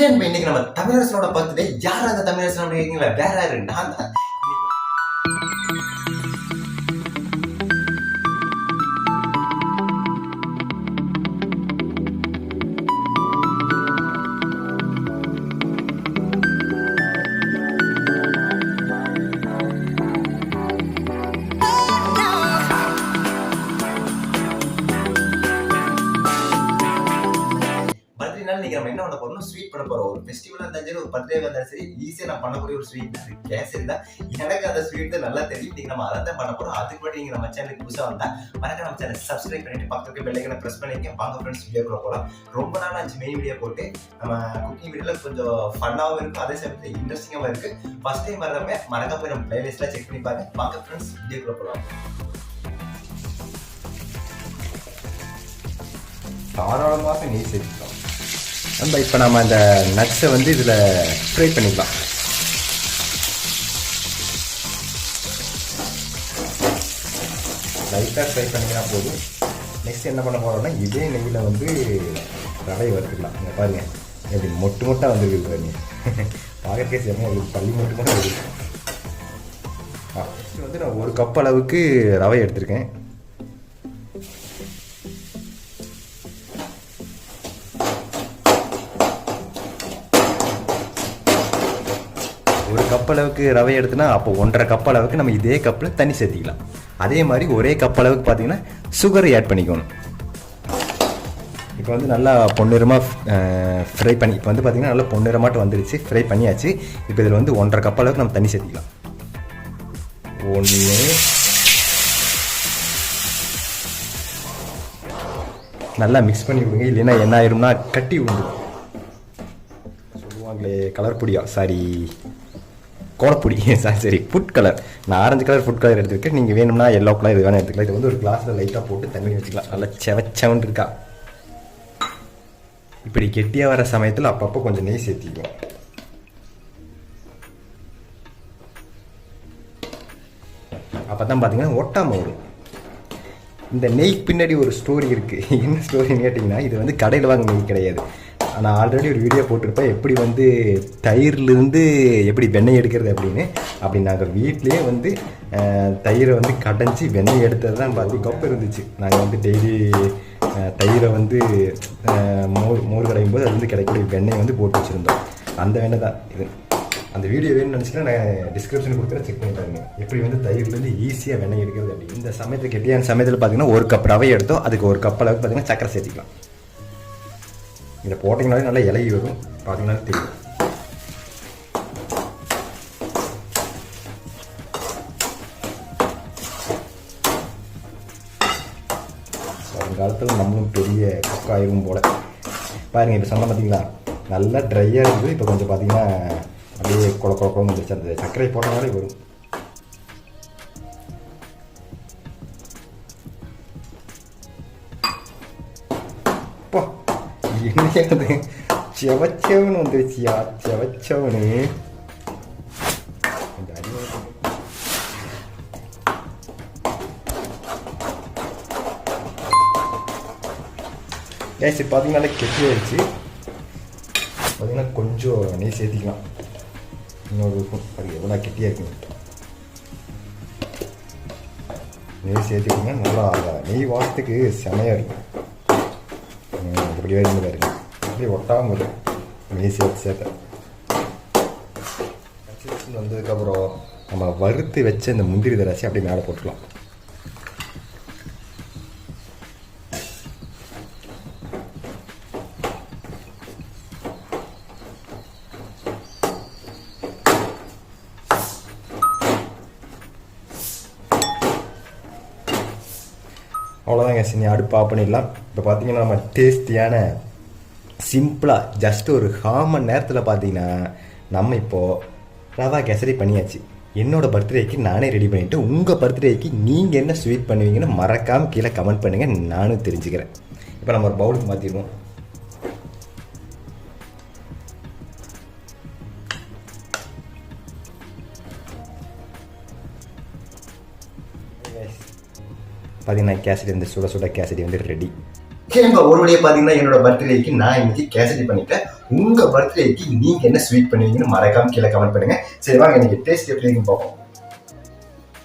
இன்னைக்கு நம்ம தமிழரசனோட பர்த்டே. யார் அந்த தமிழரசன் கேட்கீங்களா? வேற யாரு? நான் தான். இன்னைக்கு நம்ம என்ன பண்ண போறோம்? ஸ்வீட் பண்ண போறோம். ஒரு ஃபெஸ்டிவல் இருந்தாலும் சரி, ஒரு பர்த்டே வந்தாலும் சரி, ஈஸியா நான் பண்ணக்கூடிய ஒரு ஸ்வீட் கேசரி தான். எனக்கு அந்த ஸ்வீட் நல்லா தெரியும். இன்னைக்கு நம்ம அதை தான் பண்ண போறோம். அதுக்கு முன்னாடி நீங்க நம்ம சேனலுக்கு புதுசா வந்தா மறக்காம நம்ம சேனல் சப்ஸ்கிரைப் பண்ணிட்டு பக்கத்துக்கு பெல் ஐகானை பிரஸ் பண்ணிக்க. வாங்க ஃப்ரெண்ட்ஸ், வீடியோக்குள்ள போலாம். ரொம்ப நாள் ஆச்சு மெயின் வீடியோ போட்டு. நம்ம குக்கிங் வீடியோல கொஞ்சம் ஃபன்னாவும் இருக்கும், அதே சமயத்துல இன்ட்ரெஸ்டிங்காவும் இருக்கு. ஃபர்ஸ்ட் டைம் வர்றவங்க மறக்காம போய் நம்ம பிளேலிஸ்ட்ல செக் பண்ணி பாருங்க. வாங்க ஃப்ரெண்ட்ஸ், வீடியோக்குள்ள போலாம். தாராளமாக நெய் சேர்த்துக்கலாம். நம்ம இப்போ நம்ம அந்த நட்ஸை வந்து இதில் ஃப்ரை பண்ணிக்கலாம். லைட்டாக ஃப்ரை பண்ணிங்கன்னா போதும். நெக்ஸ்ட் என்ன பண்ண போகிறோம்னா, இதே நெய்யில் வந்து ரவையை வறுத்துக்கலாம். இங்கே பாருங்கள், எப்படி மொட்டு மொட்டாக வந்துருக்குது பாருங்க. பார்க்கறதுக்கே சரியாக இருக்குது, பள்ளி மொட்டு மொட்டாக இருக்குது. இது வந்து நான் 1 கப் அளவுக்கு ரவை எடுத்திருக்கேன். ஒரு கப் அளவுக்கு ரவை எடுத்துனா அப்போ 1.5 கப் அளவுக்கு நம்ம இதே கப்பில் தண்ணி சேர்த்திக்கலாம். அதே மாதிரி ஒரே கப் அளவுக்கு பார்த்தீங்கன்னா சுகரை ஆட் பண்ணிக்கணும். இப்போ வந்து நல்லா பொன்னிறமாக ஃப்ரை பண்ணி, இப்போ வந்து பார்த்தீங்கன்னா நல்லா பொன்னிறமாட்டம் வந்துருச்சு, ஃப்ரை பண்ணியாச்சு. இப்போ இதில் வந்து 1.5 கப் அளவுக்கு நம்ம தண்ணி சேர்த்திக்கலாம். 1 நல்லா மிக்ஸ் பண்ணி விடுங்க, இல்லைன்னா என்ன ஆயிரும்னா கட்டி விடுங்க. சொல்லுவாங்களே கலர் பொடியா, சாரி கோலப்பொடி, சரி ஃபுட் கலர். நான் ஆரஞ்சு கலர் ஃபுட் கலர் எடுத்துருக்கேன். நீங்கள் வேணும்னா எல்லோ கலர் இது வேணால் எடுத்துக்கலாம். இது வந்து ஒரு கிளாஸில் லைட்டாக போட்டு தண்ணி வச்சுக்கலாம். நல்லா செவச்சவன் இருக்கா. இப்படி கெட்டியாக வர சமயத்தில் அப்பப்போ கொஞ்சம் நெய் சேர்த்திக்குவோம். அப்போ தான் பார்த்தீங்கன்னா ஒட்டாமல் வரும். இந்த நெய் பின்னாடி ஒரு ஸ்டோரி இருக்குது. என்ன ஸ்டோரின்னு கேட்டிங்கன்னா, இது வந்து கடையில் வாங்க நெய் கிடையாது. நான் ஆல்ரெடி ஒரு வீடியோ போட்டிருப்பேன், எப்படி வந்து தயிர்லேருந்து எப்படி வெண்ணெய் எடுக்கிறது அப்படின்னு. அப்படி நாங்கள் வீட்லேயே வந்து தயிரை வந்து கடைஞ்சி வெண்ணெய் எடுத்தது தான் பார்த்து கப் இருந்துச்சு. நாங்கள் வந்து டெய்லி தயிரை வந்து மோர் கடையும் போது அது வந்து கிடைக்கக்கூடிய வெண்ணெய் வந்து போட்டு வச்சுருந்தோம். அந்த வெண்ணெய் தான் இது. அந்த வீடியோ வேணும்னு நினச்சிங்கன்னா நான் டிஸ்கிரிப்ஷன் கொடுக்குறேன், செக் பண்ணி பாருங்க. எப்படி வந்து தயிர்லேருந்து ஈஸியாக வெண்ணெய் எடுக்கிறது அப்படி. இந்த சமயத்தில் கெட்டியான சமயத்தில் பார்த்தீங்கன்னா 1 கப் ரவை எடுத்தோம், அதுக்கு 1 கப் அளவுக்கு பார்த்தீங்கன்னா சக்கரை சேர்த்திக்கலாம். இதை போட்டிங்கனாலே நல்லா இலகி வரும், பார்த்தீங்கன்னா தெரியும். வருங்காலத்தில் நம்மளும் பெரிய கக்காயிரும் போல். பாருங்கள், இப்போ சொன்ன பார்த்தீங்களா, நல்லா ட்ரையாக இருக்குது. இப்போ கொஞ்சம் பார்த்தீங்கன்னா அப்படியே குழப்பம் வந்துருச்சு. அந்த சர்க்கரை போட்டனாலே வரும். என்னது செவச்சவனு வந்துருச்சியா, செவச்சவனு. கேஸ் பார்த்தீங்கன்னா கெட்டியாகிடுச்சு. பார்த்தீங்கன்னா கொஞ்சம் நெய் சேர்த்திக்கலாம். இன்னொரு அது எவ்வளோ கெட்டியாக இருக்குங்க. நெய் சேர்த்துக்கிட்டிங்கன்னா நல்லா நெய் வாசத்துக்கு செமையாக இருக்கும். இப்படி இருந்து பாருங்க, இப்படி ஒட்டாமல் வரும் நெய் சேர்த்து. வந்ததுக்கப்புறம் நம்ம வறுத்து வச்ச இந்த முந்திரி திராட்சை அப்படி மேலே போட்டுக்கலாம். அவ்வளோதாங்க, சரி அடுப்பு ஆஃப் பண்ணிடலாம். இப்போ பார்த்தீங்கன்னா நம்ம டேஸ்டியான சிம்பிளாக ஜஸ்ட் ஒரு 1/2 மணி நேரத்தில் பார்த்தீங்கன்னா நம்ம இப்போது ரவா கேசரி பண்ணியாச்சு. என்னோடய பர்த்டேக்கு நானே ரெடி பண்ணிவிட்டு, உங்கள் பர்த்டேக்கு நீங்கள் என்ன ஸ்வீட் பண்ணுவீங்கன்னு மறக்காமல் கீழே கமெண்ட் பண்ணுங்கள், நானும் தெரிஞ்சுக்கிறேன். இப்போ நம்ம ஒரு பவுலுக்கு மாற்றிடுவோம். பார்த்தீங்கன்னா கேசரி, இந்த சுட சுட கேசரி வந்து ரெடி. கேம்ப ஒரு வழியாக பார்த்தீங்கன்னா என்னோட பர்த்டேக்கு நான் இன்னைக்கு கேசரி பண்ணிட்டேன். உங்கள் பர்த்டேக்கு நீங்கள் என்ன ஸ்வீட் பண்ணுவீங்கன்னு மறக்காம கீழே கமெண்ட் பண்ணுங்க. சரி வாங்க இன்னைக்கு டேஸ்ட் எப்படி இருக்குன்னு பார்ப்போம்.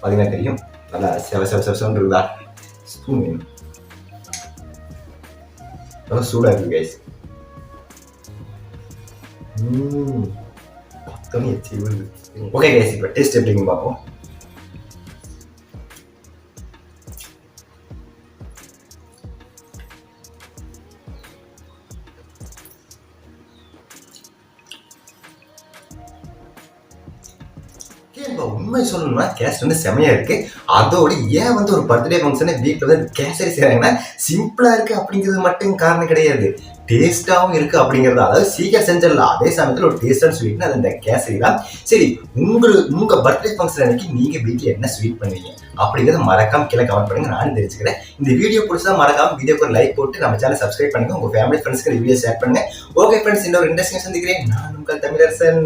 பார்த்தீங்கன்னா தெரியும், நல்லா செவ இருக்குதா. ஸ்பூன் வேணும், நல்லா சூடாக இருக்கு கைஸ். ஓகே கைஸ், இப்போ டேஸ்ட் எப்படி இருக்குன்னு பார்ப்போம். உண்மை சொல்லணும்னா கேஸ்ட் வந்து செமையா இருக்கு. அதோட ஏன் வந்து ஒரு பர்த்டே ஃபங்க்ஷனை வீட்டில் வந்து கேசரி செய்யறாங்கன்னா சிம்பிளா இருக்கு அப்படிங்கிறது மட்டும் காரணம் கிடையாது, டேஸ்டாகவும் இருக்கு அப்படிங்கிறது. அதாவது சீக்கிரம் செஞ்சிடலாம், அதே சமயத்தில் ஒரு டேஸ்டான ஸ்வீட்னா அது இந்த கேசரி தான். சரி, உங்க பர்த்டே ஃபங்க்ஷன் அன்னைக்கு நீங்க வீட்டில் என்ன ஸ்வீட் பண்ணுவீங்க அப்படிங்கிறத மறக்காம கீழே கமெண்ட் பண்ணுங்க, நானும் தெரிஞ்சுக்கிறேன். இந்த வீடியோ பிடிச்சா மறக்காம வீடியோக்கு ஒரு லைக் போட்டு நம்ம சேனல் சப்ஸ்கிரைப் பண்ணுங்க, உங்க ஃபேமிலி ஃப்ரெண்ட்ஸ்க்கு வீடியோ ஷேர் பண்ணுங்க. ஓகே ஃப்ரெண்ட்ஸ், இன்னொரு இன்ட்ரெஸ்டிங் சந்திக்கிறேன். நான் உங்கள் தமிழரசன்.